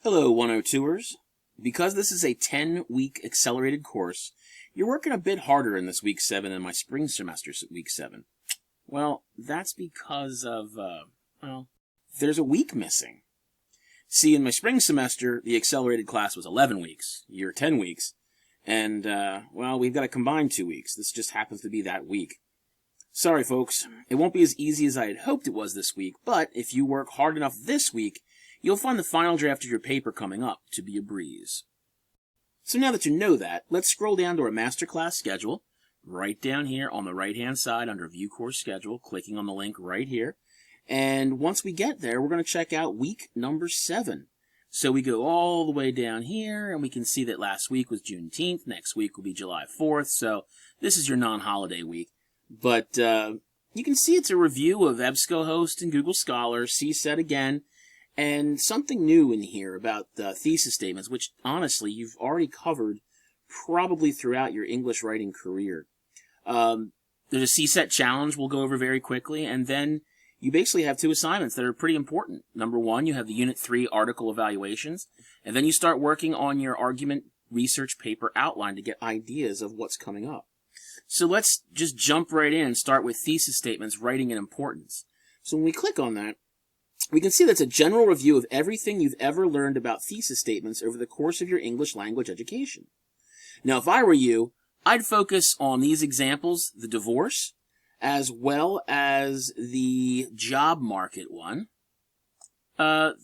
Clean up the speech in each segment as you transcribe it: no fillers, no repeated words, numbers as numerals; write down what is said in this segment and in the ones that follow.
Hello, 102ers. Because this is a 10-week accelerated course, you're working a bit harder in this week 7 than my spring semester week 7. Well, that's because of, there's a week missing. See, in my spring semester, the accelerated class was 11 weeks, year 10 weeks, and, we've got to combine 2 weeks. This just happens to be that week. Sorry, folks. It won't be as easy as I had hoped it was this week, but if you work hard enough this week, you'll find the final draft of your paper coming up to be a breeze. So now that you know that, let's scroll down to our masterclass schedule, right down here on the right-hand side under View Course Schedule, clicking on the link right here. And once we get there, we're going to check out week number 7. So we go all the way down here, and we can see that last week was Juneteenth, next week will be July 4th, so this is your non-holiday week. But you can see it's a review of EBSCOHost and Google Scholar, CSET again, and something new in here about the thesis statements, which, honestly, you've already covered probably throughout your English writing career. There's a CSET challenge we'll go over very quickly, and then you basically have 2 assignments that are pretty important. Number 1, you have the Unit 3 article evaluations, and then you start working on your argument research paper outline to get ideas of what's coming up. So let's just jump right in and start with thesis statements, writing and importance. So when we click on that, we can see that's a general review of everything you've ever learned about thesis statements over the course of your English language education. Now, if I were you, I'd focus on these examples, the divorce, as well as the job market one. The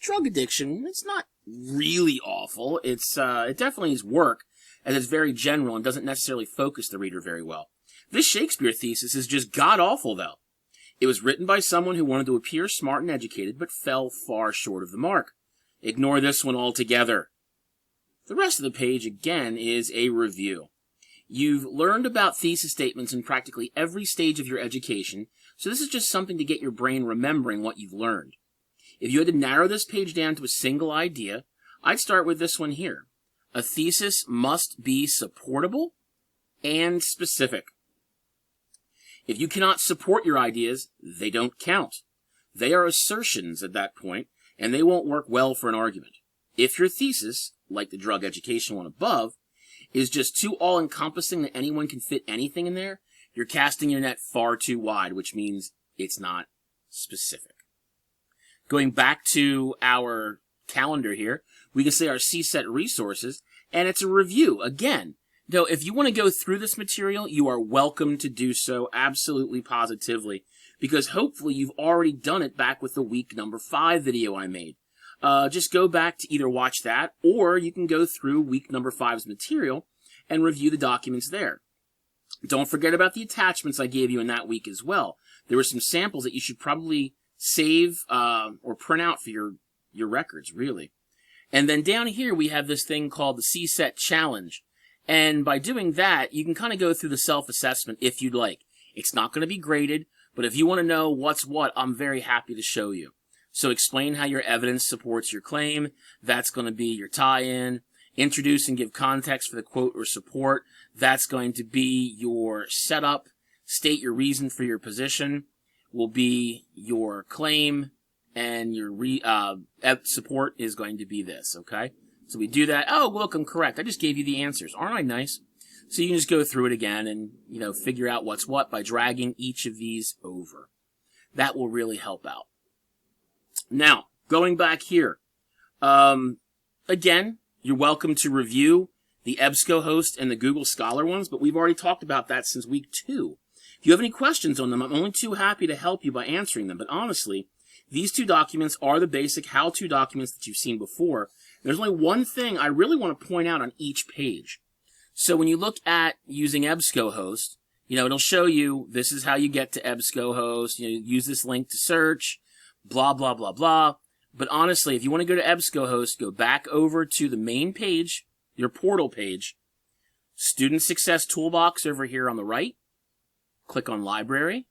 drug addiction, it's not really awful. It definitely is work, as it's very general and doesn't necessarily focus the reader very well. This Shakespeare thesis is just god-awful, though. It was written by someone who wanted to appear smart and educated, but fell far short of the mark. Ignore this one altogether. The rest of the page, again, is a review. You've learned about thesis statements in practically every stage of your education, so this is just something to get your brain remembering what you've learned. If you had to narrow this page down to a single idea, I'd start with this one here. A thesis must be supportable and specific. If you cannot support your ideas, they don't count. They are assertions at that point, and they won't work well for an argument. If your thesis, like the drug education one above, is just too all-encompassing that anyone can fit anything in there, you're casting your net far too wide, which means it's not specific. Going back to our calendar here, we can see our CSET resources, and it's a review, again. Though, if you want to go through this material, you are welcome to do so absolutely positively, because hopefully you've already done it back with the week number 5 video I made. Just go back to either watch that, or you can go through week number 5's material and review the documents there. Don't forget about the attachments I gave you in that week as well. There were some samples that you should probably save or print out for your records, really. And then down here we have this thing called the CSET challenge. And by doing that, you can kind of go through the self-assessment if you'd like. It's not going to be graded, but if you want to know what's what, I'm very happy to show you. So explain how your evidence supports your claim. That's going to be your tie-in. Introduce and give context for the quote or support. That's going to be your setup. State your reason for your position will be your claim, and your support is going to be this, okay? So we do that. Oh, look, I'm correct. I just gave you the answers. Aren't I nice? So you can just go through it again and, figure out what's what by dragging each of these over. That will really help out. Now, going back here. Again, you're welcome to review the EBSCOHost and the Google Scholar ones, but we've already talked about that since week 2. If you have any questions on them, I'm only too happy to help you by answering them. But honestly, these 2 documents are the basic how-to documents that you've seen before. There's only one thing I really want to point out on each page. So when you look at using EBSCOHost, it'll show you this is how you get to EBSCOHost. Use this link to search, blah, blah, blah, blah. But honestly, if you want to go to EBSCOHost, go back over to the main page, your portal page, Student Success Toolbox over here on the right. Click on Library.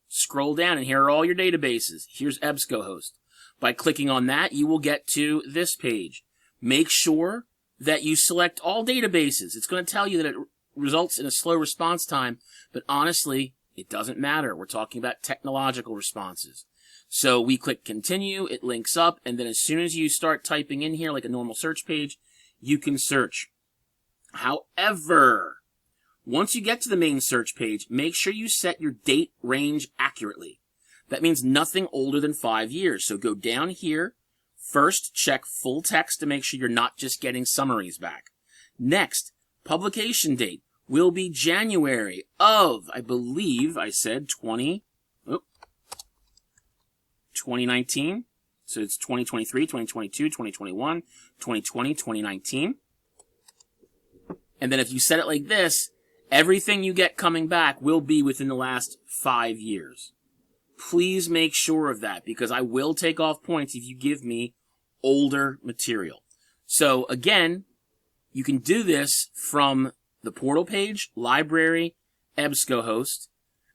Scroll down, and here are all your databases. Here's EBSCOHost. By clicking on that, you will get to this page. Make sure that you select all databases. It's going to tell you that it results in a slow response time, but honestly, it doesn't matter. We're talking about technological responses. So we click continue, it links up, and then as soon as you start typing in here like a normal search page, you can search. However, once you get to the main search page, make sure you set your date range accurately. That means nothing older than 5 years. So go down here. First, check full text to make sure you're not just getting summaries back. Next, publication date will be January of, I believe I said 2019. So it's 2023, 2022, 2021, 2020, 2019. And then if you set it like this, everything you get coming back will be within the last 5 years. Please make sure of that, because I will take off points if you give me older material. So again, you can do this from the portal page, library, EBSCOHost.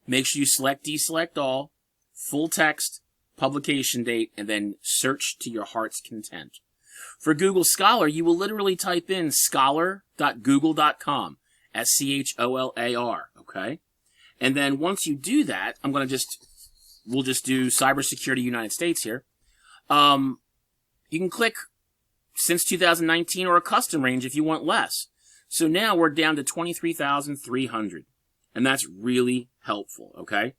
Make sure you select deselect all, full text, publication date, and then search to your heart's content. For Google Scholar, you will literally type in scholar.google.com, SCHOLAR, okay? And then once you do that, we'll just do Cybersecurity United States here. You can click since 2019 or a custom range if you want less. So now we're down to 23,300. And that's really helpful, okay?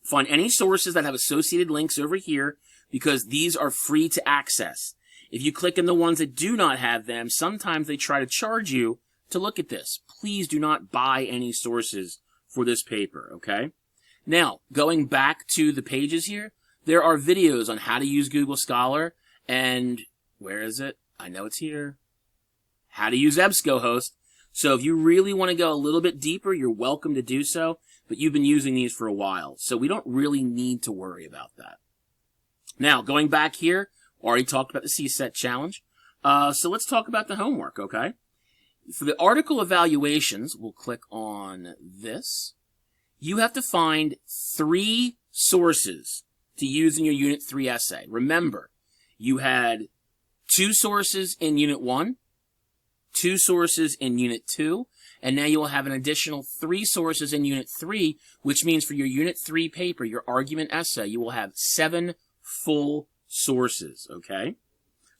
Find any sources that have associated links over here because these are free to access. If you click in the ones that do not have them, sometimes they try to charge you to look at this. Please do not buy any sources for this paper, okay? Now, going back to the pages here, there are videos on how to use Google Scholar, and where is it? I know it's here. How to use EBSCOHost. So if you really want to go a little bit deeper, you're welcome to do so, but you've been using these for a while, so we don't really need to worry about that. Now, going back here, already talked about the CSET challenge, so let's talk about the homework, okay? For the article evaluations, we'll click on this. You have to find 3 sources to use in your Unit 3 essay. Remember, you had 2 sources in Unit 1, 2 sources in Unit 2, and now you will have an additional 3 sources in Unit 3, which means for your Unit 3 paper, your argument essay, you will have 7 full sources, okay?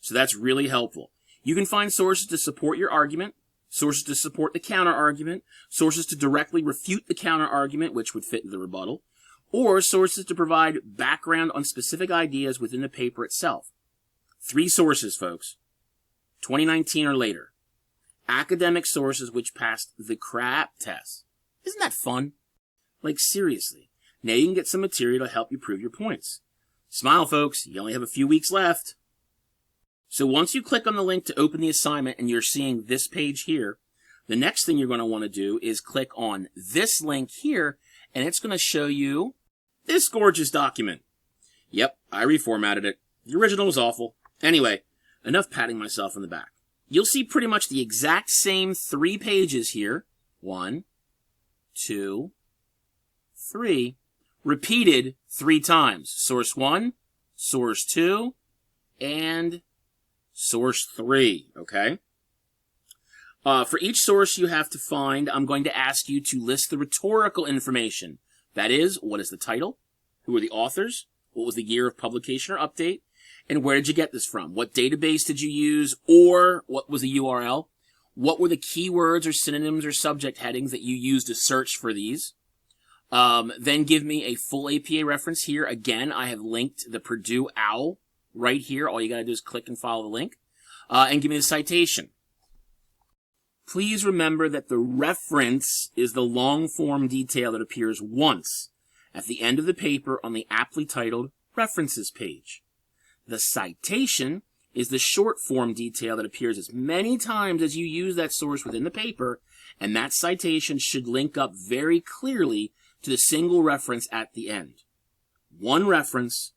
So that's really helpful. You can find sources to support your argument, sources to support the counter-argument, sources to directly refute the counter-argument, which would fit the rebuttal, or sources to provide background on specific ideas within the paper itself. 3 sources, folks. 2019 or later. Academic sources which passed the CRAP test. Isn't that fun? Like, seriously. Now you can get some material to help you prove your points. Smile, folks. You only have a few weeks left. So once you click on the link to open the assignment and you're seeing this page here, the next thing you're going to want to do is click on this link here, and it's going to show you this gorgeous document. Yep, I reformatted it. The original was awful. Anyway, enough patting myself on the back. You'll see pretty much the exact same 3 pages here. 1, 2, 3. Repeated 3 times. Source 1, source 2, and source 3, okay? For each source you have to find, I'm going to ask you to list the rhetorical information. That is, what is the title? Who are the authors? What was the year of publication or update? And where did you get this from? What database did you use? Or what was the URL? What were the keywords or synonyms or subject headings that you used to search for these? Then give me a full APA reference here. Again, I have linked the Purdue OWL right here. All you got to do is click and follow the link. And give me the citation. Please remember that the reference is the long-form detail that appears once at the end of the paper on the aptly titled References page. The citation is the short-form detail that appears as many times as you use that source within the paper, and that citation should link up very clearly to the single reference at the end. One reference,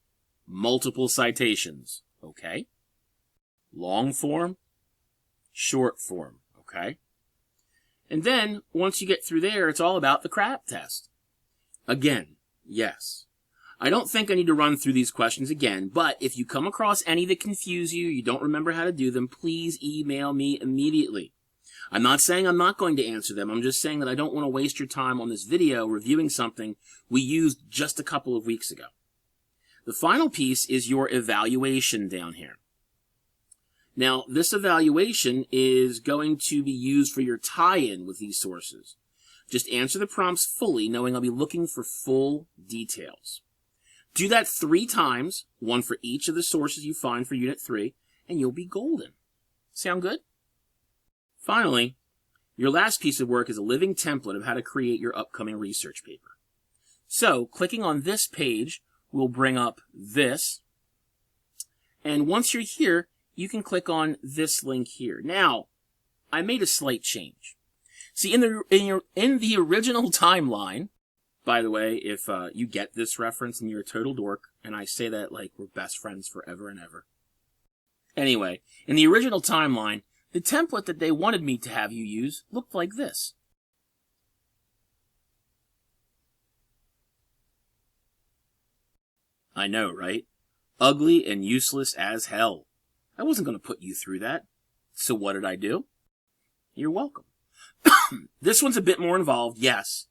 multiple citations, okay? Long form, short form, okay? And then, once you get through there, it's all about the CRAP test. Again, yes. I don't think I need to run through these questions again, but if you come across any that confuse you, you don't remember how to do them, please email me immediately. I'm not saying I'm not going to answer them. I'm just saying that I don't want to waste your time on this video reviewing something we used just a couple of weeks ago. The final piece is your evaluation down here. Now, this evaluation is going to be used for your tie-in with these sources. Just answer the prompts fully, knowing I'll be looking for full details. Do that 3 times, one for each of the sources you find for Unit 3, and you'll be golden. Sound good? Finally, your last piece of work is a living template of how to create your upcoming research paper. So, clicking on this page will bring up this, and once you're here, you can click on this link here. Now, I made a slight change. See, in the original timeline, by the way, if you get this reference and you're a total dork, and I say that like we're best friends forever and ever. Anyway, in the original timeline, the template that they wanted me to have you use looked like this. I know, right? Ugly and useless as hell. I wasn't going to put you through that. So what did I do? You're welcome. This one's a bit more involved, yes,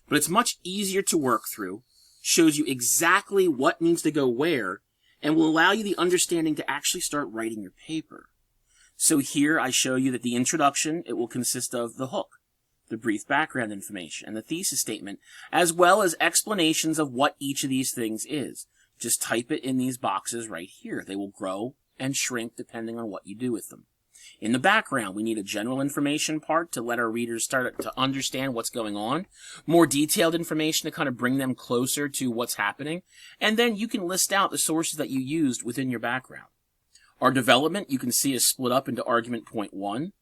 but it's much easier to work through, shows you exactly what needs to go where, and will allow you the understanding to actually start writing your paper. So here I show you that the introduction, it will consist of the hook, the brief background information, and the thesis statement, as well as explanations of what each of these things is. Just type it in these boxes right here. They will grow and shrink depending on what you do with them. In the background, we need a general information part to let our readers start to understand what's going on, more detailed information to kind of bring them closer to what's happening, and then you can list out the sources that you used within your background. Our development, you can see, is split up into argument point 1,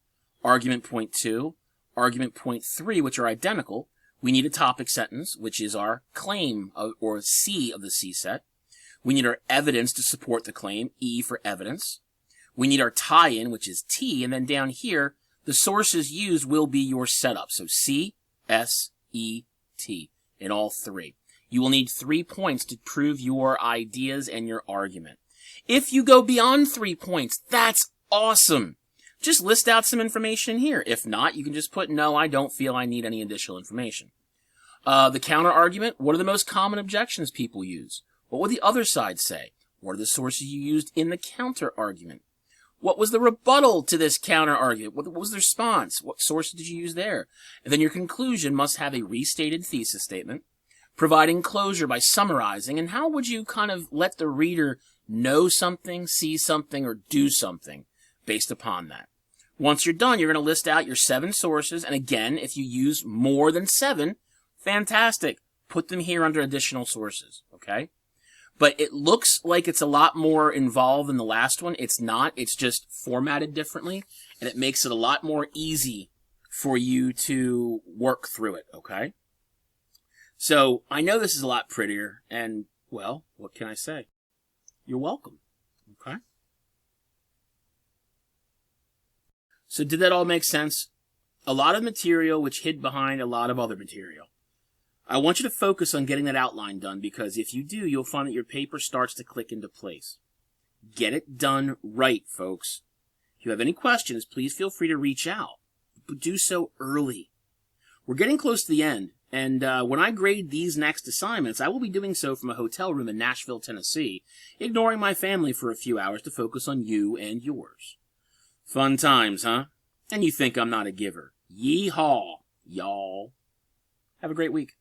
argument point 2, argument point 3, which are identical. We need a topic sentence, which is our claim, or C of the CSET. We need our evidence to support the claim, E for evidence. We need our tie-in, which is T, and then down here, the sources used will be your setup. So C, S, E, T, in all 3. You will need 3 points to prove your ideas and your argument. If you go beyond 3 points, that's awesome. Just list out some information here. If not, you can just put, no, I don't feel I need any additional information. The counter argument, what are the most common objections people use? What would the other side say? What are the sources you used in the counter argument? What was the rebuttal to this counter argument? What was the response? What sources did you use there? And then your conclusion must have a restated thesis statement, providing closure by summarizing, and how would you kind of let the reader know something, see something, or do something based upon that. Once you're done, you're going to list out your 7 sources, and again, if you use more than 7, fantastic. Put them here under additional sources, okay? But it looks like it's a lot more involved than the last one. It's not. It's just formatted differently, and it makes it a lot more easy for you to work through it, okay? So I know this is a lot prettier, and, well, what can I say? You're welcome, okay? So did that all make sense? A lot of material which hid behind a lot of other material. I want you to focus on getting that outline done, because if you do, you'll find that your paper starts to click into place. Get it done right, folks. If you have any questions, please feel free to reach out, but do so early. We're getting close to the end, and when I grade these next assignments, I will be doing so from a hotel room in Nashville, Tennessee, ignoring my family for a few hours to focus on you and yours. Fun times, huh? And you think I'm not a giver. Yee-haw, y'all. Have a great week.